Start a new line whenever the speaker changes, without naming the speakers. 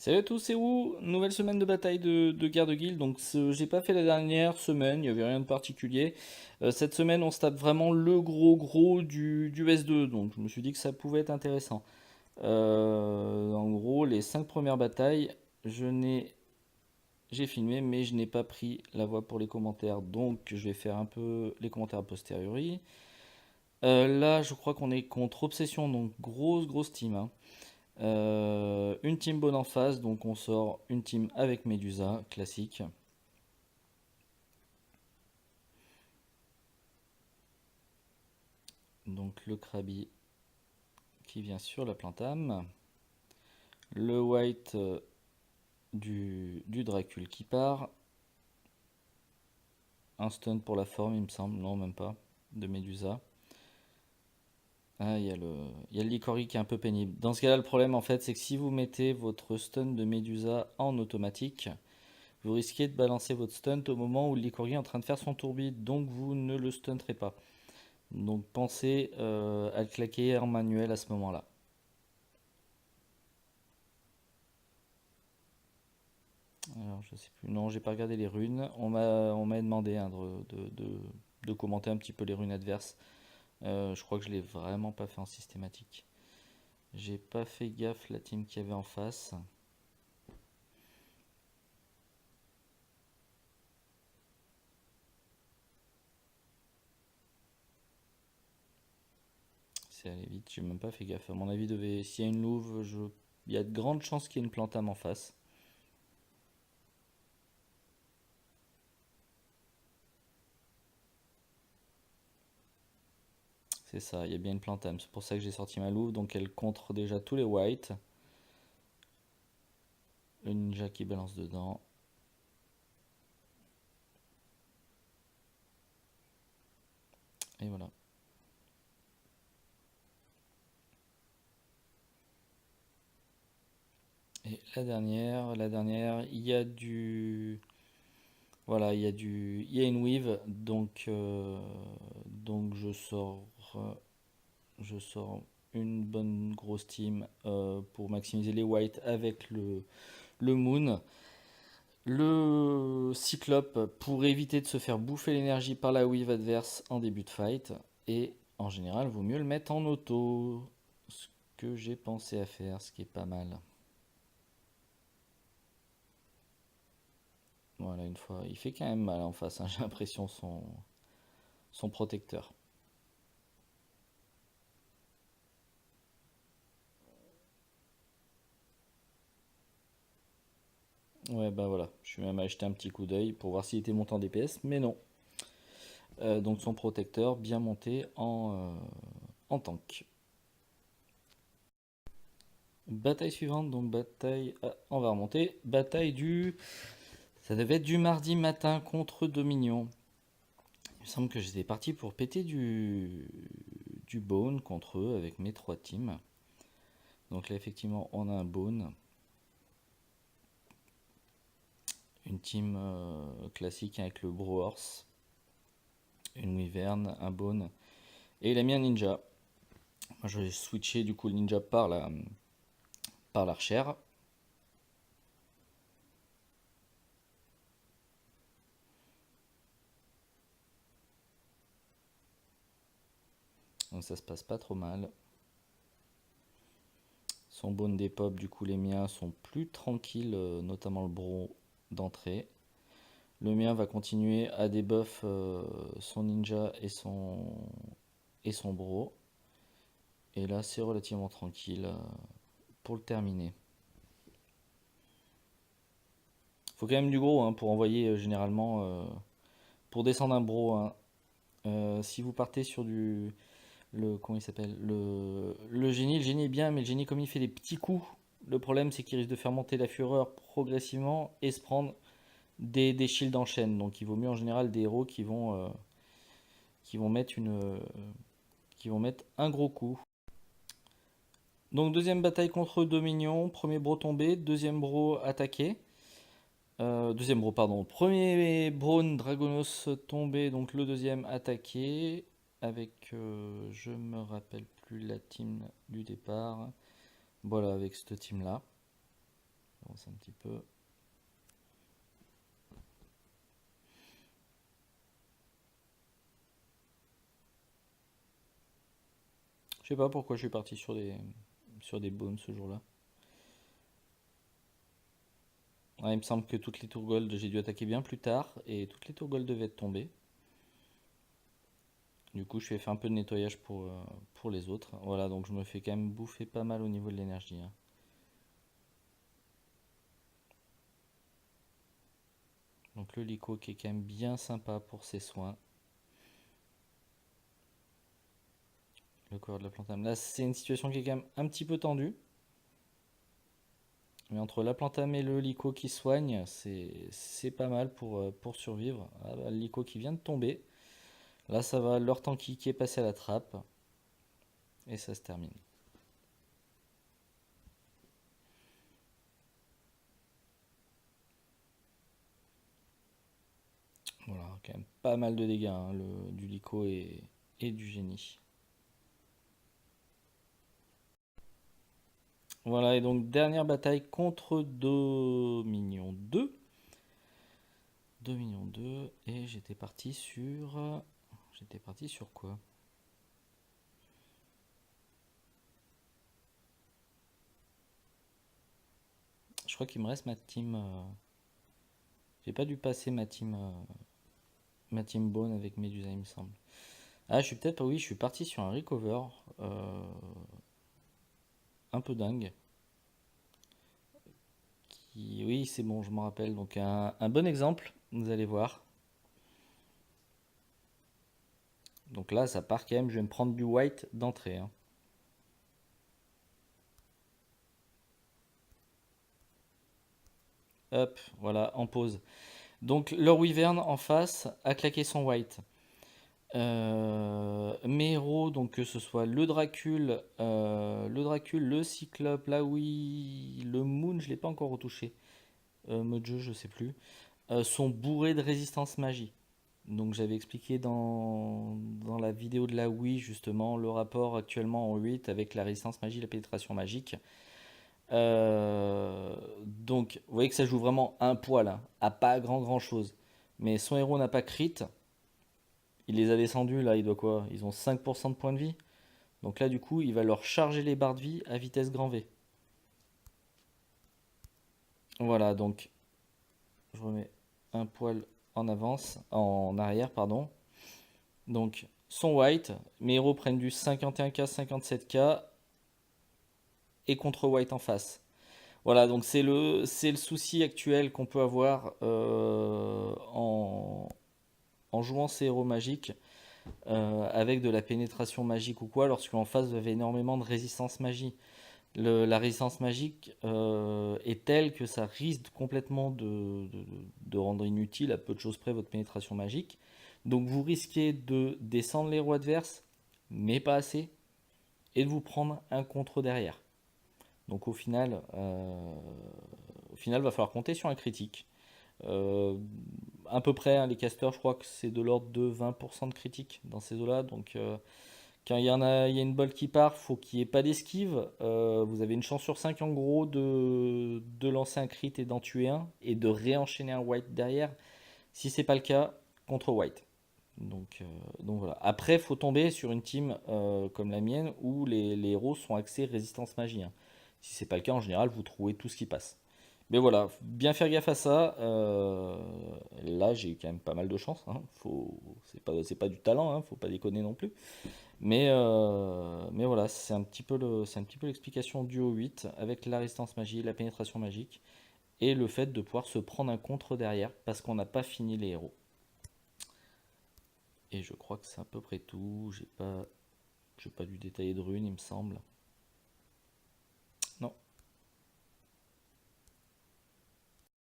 Salut à tous, c'est Wu. Nouvelle semaine de bataille de guerre de guilde. Donc, j'ai pas fait la dernière semaine, il n'y avait rien de particulier. Cette semaine, on se tape vraiment le gros du S2. Donc, je me suis dit que ça pouvait être intéressant. En gros, les 5 premières batailles, je n'ai, j'ai filmé, mais je n'ai pas pris la voix pour les commentaires. Donc, je vais faire un peu les commentaires a posteriori. Là, je crois qu'on est contre Obsession, donc grosse team, hein. Une team bonne en face, donc on sort une team avec Medusa, classique. Donc le Krabi qui vient sur la plantame. Le white du Dracul qui part. Un stun pour la forme, il me semble. Non, même pas. De Medusa. Ah, il y a le Licori qui est un peu pénible. Dans ce cas-là, le problème, en fait, c'est que si vous mettez votre stun de Medusa en automatique, vous risquez de balancer votre stunt au moment où le Licori est en train de faire son tourbillon, donc vous ne le stunterez pas. Donc pensez à le claquer en manuel à ce moment-là. Alors je sais plus, non j'ai pas regardé les runes. On m'a demandé hein, de commenter un petit peu les runes adverses. Je crois que je l'ai vraiment pas fait en systématique. J'ai pas fait gaffe la team qu'il y avait en face. C'est allé vite, j'ai même pas fait gaffe. À mon avis, s'il y a une louve, il y a de grandes chances qu'il y ait une plantame en face. C'est ça, il y a bien une plantame. C'est pour ça que j'ai sorti ma louve. Donc elle contre déjà tous les whites. Le ninja qui balance dedans. Et voilà. Et la dernière, il y a voilà, il y a une weave, donc je sors une bonne grosse team pour maximiser les whites avec le moon, le cyclope pour éviter de se faire bouffer l'énergie par la weave adverse en début de fight, et en général, vaut mieux le mettre en auto, ce que j'ai pensé à faire, ce qui est pas mal. Voilà, une fois. Il fait quand même mal en face, hein, j'ai l'impression, son protecteur. Ouais, bah voilà. Je suis même acheté un petit coup d'œil pour voir s'il était monté en DPS, mais non. Donc son protecteur bien monté en tank. Bataille suivante, donc bataille. Ah, on va remonter. Bataille du. Ça devait être du mardi matin contre Dominion. Il me semble que j'étais parti pour péter du Bone contre eux avec mes 3 teams. Donc là, effectivement, on a un Bone. Une team classique avec le Bro Horse, une Wyvern, un Bone. Et il a mis un Ninja. Moi, je vais switcher du coup le Ninja par l'archère. Donc ça se passe pas trop mal. Son Bone dépop, du coup les miens sont plus tranquilles, notamment le Bro d'entrée. Le mien va continuer à debuff son Ninja et son Bro. Et là, c'est relativement tranquille pour le terminer. Faut quand même du gros hein, pour envoyer généralement. Pour descendre un Bro, hein. Si vous partez sur comment il s'appelle le génie est bien, mais le génie, comme il fait des petits coups, le problème c'est qu'il risque de faire monter la fureur progressivement et se prendre des shields en chaîne. Donc il vaut mieux en général des héros qui vont mettre qui vont mettre un gros coup. Donc deuxième bataille contre Dominion, premier bro tombé, deuxième bro attaqué. Deuxième bro, pardon. Premier Braun Dragonos tombé, donc le deuxième attaqué. Avec, je me rappelle plus la team du départ. Voilà, avec cette team là. commence un petit peu. Je sais pas pourquoi je suis parti sur des bombes ce jour-là. Ouais, il me semble que toutes les tours gold, j'ai dû attaquer bien plus tard et toutes les tours gold devaient être tombées. Du coup, je fais un peu de nettoyage pour les autres. Voilà, donc je me fais quand même bouffer pas mal au niveau de l'énergie, hein. Donc le Lico qui est quand même bien sympa pour ses soins. Le corps de la plantame. Là, c'est une situation qui est quand même un petit peu tendue. Mais entre la plantame et le Lico qui soigne, c'est pas mal pour survivre. Ah bah, le Lico qui vient de tomber. Là, ça va, leur tanky qui est passé à la trappe. Et ça se termine. Voilà, quand même pas mal de dégâts, hein, du Lico et du génie. Voilà, et donc dernière bataille contre Dominion 2. Dominion 2, et j'étais parti sur... J'étais parti sur quoi? Je crois qu'il me reste ma team... J'ai pas dû passer ma team Bone avec Medusa, il me semble. Ah, je suis peut-être... Oui, je suis parti sur un recover. Un peu dingue. Oui, c'est bon, je m'en rappelle. Donc un bon exemple, vous allez voir. Donc là, ça part quand même. Je vais me prendre du white d'entrée, hein. Hop, voilà, en pause. Donc leur Wyvern en face a claqué son white. Mes héros, donc que ce soit le Cyclope, la oui, le Moon, je l'ai pas encore retouché. Mojo, je sais plus. Sont bourrés de résistance magie. Donc j'avais expliqué dans la vidéo de la Wii justement le rapport actuellement en 8 avec la résistance magie et la pénétration magique. Donc vous voyez que ça joue vraiment un poil, hein, à pas grand chose. Mais son héros n'a pas crit. Il les a descendus là, il doit quoi? Ils ont 5% de points de vie. Donc là du coup il va leur charger les barres de vie à vitesse grand V. Voilà, donc je remets un poil en avance, en arrière pardon. Donc son white, mes héros prennent du 51k, 57k et contre white en face. Voilà, donc c'est le souci actuel qu'on peut avoir en jouant ces héros magiques avec de la pénétration magique ou quoi, lorsqu'en face vous avez énormément de résistance magie. La résistance magique est telle que ça risque complètement de rendre inutile à peu de choses près votre pénétration magique. Donc vous risquez de descendre les héros adverses, mais pas assez, et de vous prendre un contre derrière. Donc au final, va falloir compter sur un critique. Euh, à peu près, hein, les casters, je crois que c'est de l'ordre de 20% de critique dans ces eaux-là. Donc quand il y a une balle qui part, faut qu'il n'y ait pas d'esquive. Vous avez une chance sur 5 en gros de lancer un crit et d'en tuer un et de réenchaîner un white derrière. Si c'est pas le cas, contre white. Donc voilà. Après, il faut tomber sur une team comme la mienne où les héros sont axés résistance magie, hein. Si c'est pas le cas, en général, vous trouvez tout ce qui passe. Mais voilà, bien faire gaffe à ça. Là, j'ai quand même pas mal de chance, hein. C'est pas du talent, hein, faut pas déconner non plus. Mais voilà, c'est un petit peu l'explication du O8 avec la résistance magie, la pénétration magique et le fait de pouvoir se prendre un contre derrière parce qu'on n'a pas fini les héros. Et je crois que c'est à peu près tout. J'ai pas dû détailler de runes, il me semble.